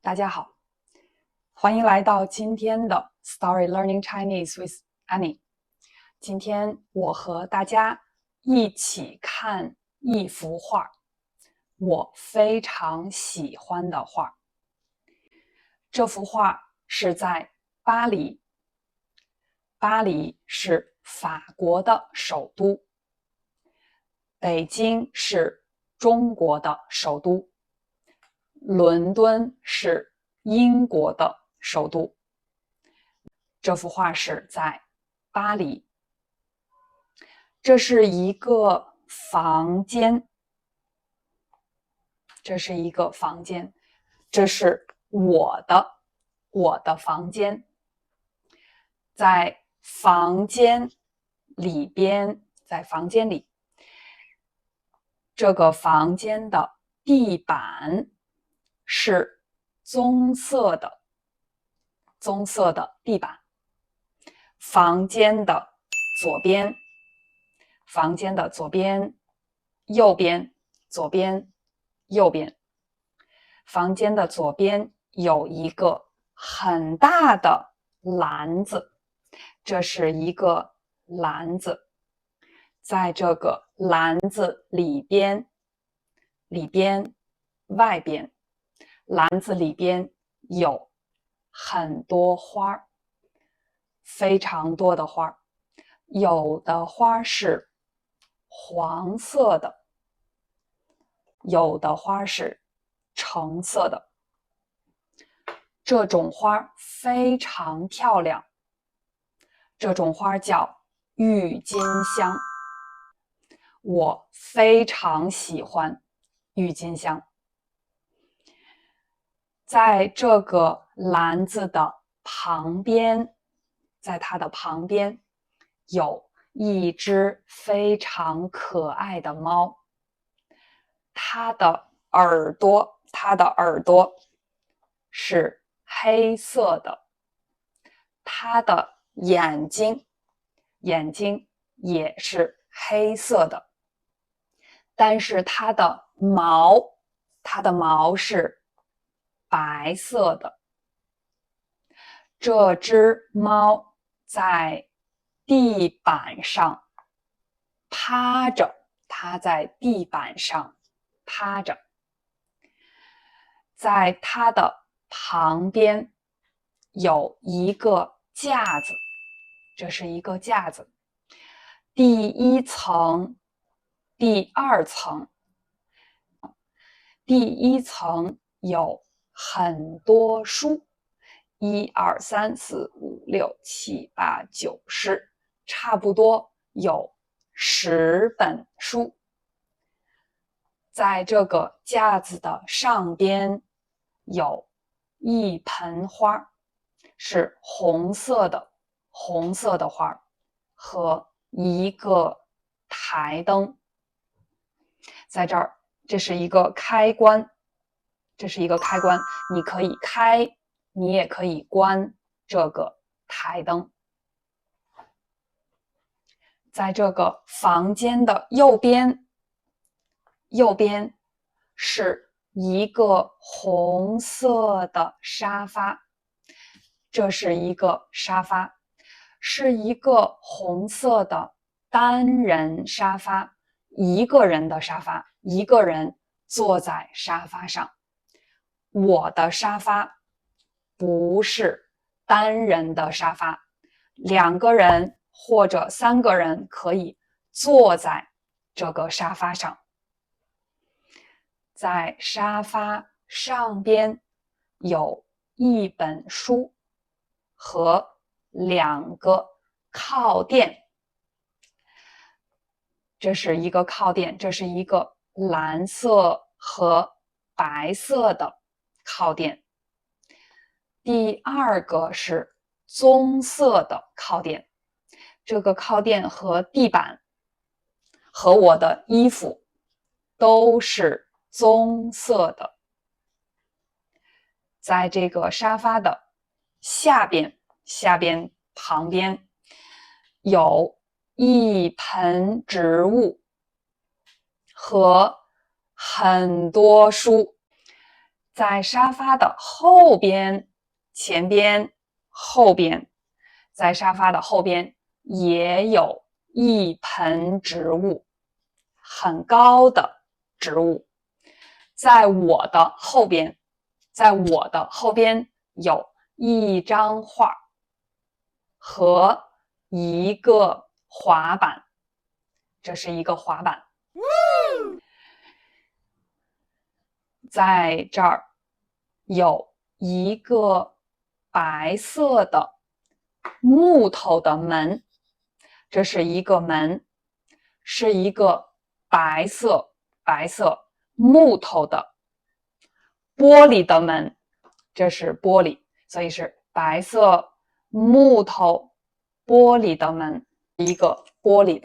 大家好，欢迎来到今天的 Story Learning Chinese with Annie。今天我和大家一起看一幅画，我非常喜欢的画。这幅画是在巴黎，巴黎是法国的首都，北京是中国的首都，伦敦是英国的首都。这幅画是在巴黎。这是一个房间，这是一个房间，这是我的房间。在房间里边，在房间里，这个房间的地板是棕色的，棕色的地板。房间的左边，房间的左边，右边，左边，右边。房间的左边有一个很大的篮子，这是一个篮子。在这个篮子里边，外边，篮子里边有很多花，非常多的花。有的花是黄色的，有的花是橙色的。这种花非常漂亮，这种花叫郁金香。我非常喜欢郁金香。在这个篮子的旁边，在它的旁边有一只非常可爱的猫，它的耳朵是黑色的，它的眼睛也是黑色的，但是它的毛是白色的。这只猫在地板上趴着，它在地板上趴着。在它的旁边有一个架子，这是一个架子。第一层、第二层，第一层有很多书，1、2、3、4、5、6、7、8、9、10，差不多有10本书。在这个架子的上边有一盆花，是红色的花，和一个台灯。在这儿，这是一个开关，你可以开，你也可以关这个台灯。在这个房间的右边是一个红色的沙发，这是一个沙发，是一个红色的单人沙发，一个人的沙发，一个人坐在沙发上。我的沙发不是单人的沙发，2个人或者3个人可以坐在这个沙发上。在沙发上边有一本书和2个靠垫，这是一个靠垫，这是一个蓝色和白色的靠垫。第2个是棕色的靠垫，这个靠垫和地板和我的衣服都是棕色的。在这个沙发的下边旁边有一盆植物和很多书。在沙发的后边、前边、后边，在沙发的后边也有一盆植物，很高的植物。在我的后边，有一张画和一个滑板，这是一个滑板。在这儿有一个白色的木头的门，这是一个门，是一个白色木头的玻璃的门，这是玻璃，所以是白色木头玻璃的门，一个玻璃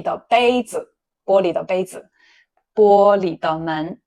的杯子，玻璃的门。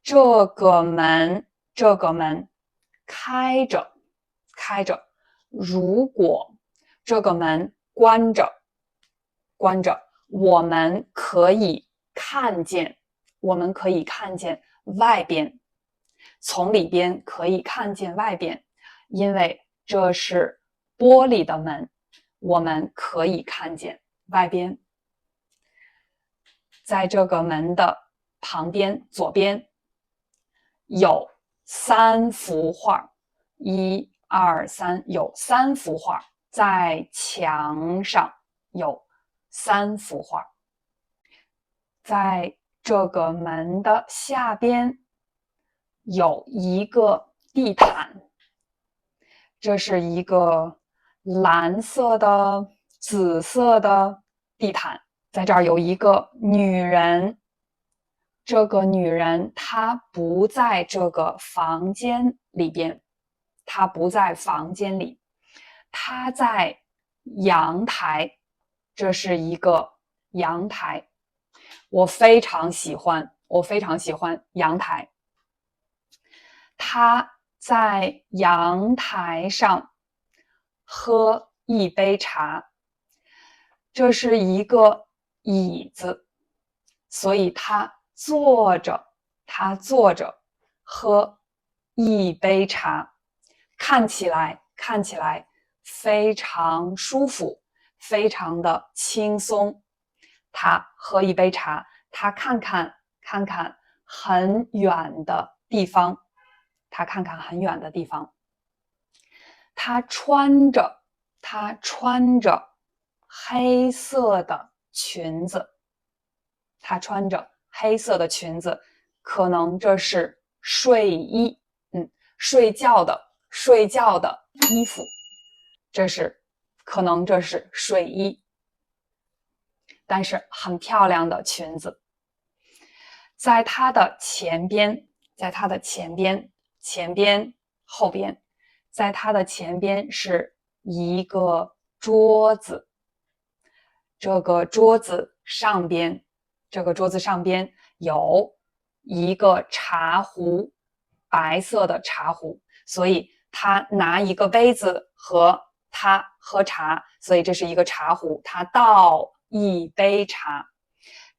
这个门开着，如果这个门关着，我们可以看见外边，从里边可以看见外边，因为这是玻璃的门，我们可以看见外边。在这个门的旁边，左边有3幅画，1、2、3，有3幅画，在墙上有3幅画。在这个门的下边有一个地毯，这是一个蓝色的、紫色的地毯。在这儿有一个女人，这个女人她不在这个房间里边，她不在房间里，她在阳台，这是一个阳台。我非常喜欢阳台。她在阳台上喝一杯茶，这是一个椅子，所以她坐着喝一杯茶，看起来非常舒服，非常的轻松。她喝一杯茶，她看看很远的地方，她穿着黑色的裙子，可能这是睡衣，睡觉的衣服，可能这是睡衣，但是很漂亮的裙子。在她的前边，后边，在她的前边是一个桌子，这个桌子上边有一个茶壶，白色的茶壶，所以他拿一个杯子和他喝茶，所以这是一个茶壶，他倒一杯茶，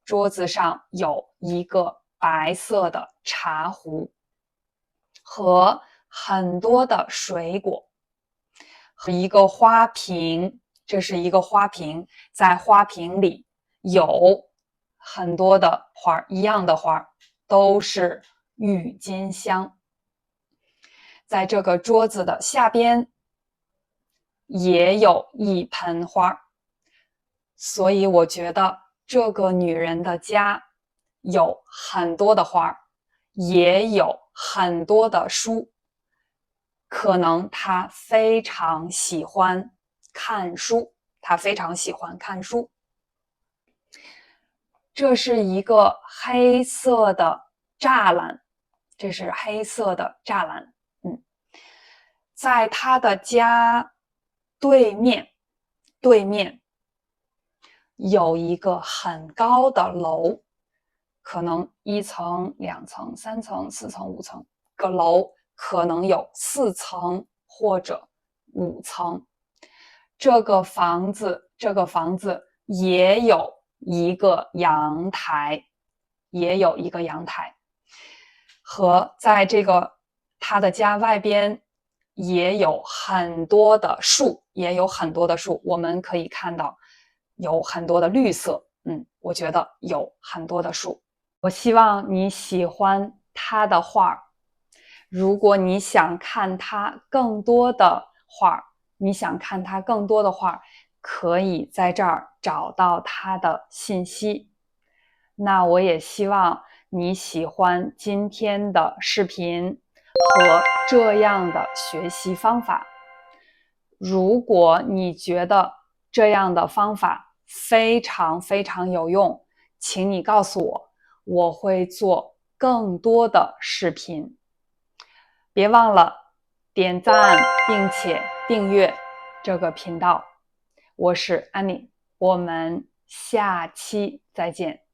桌子上有一个白色的茶壶和很多的水果，和一个花瓶，这是一个花瓶，在花瓶里有很多的花，一样的花，都是郁金香。在这个桌子的下边也有一盆花，所以我觉得这个女人的家有很多的花，也有很多的书，可能她非常喜欢看书，这是一个黑色的栅栏，在她的家对面有一个很高的楼，可能1层、2层、3层、4层、5层个楼，可能有4层或者5层。这个房子也有一个阳台，和在这个他的家外边也有很多的树，我们可以看到有很多的绿色。我觉得有很多的树。我希望你喜欢他的画。如果你想看他更多的画，可以在这儿找到他的信息。那我也希望你喜欢今天的视频和这样的学习方法。如果你觉得这样的方法非常非常有用，请你告诉我，我会做更多的视频。别忘了点赞并且订阅这个频道。我是 Annie，我们下期再见。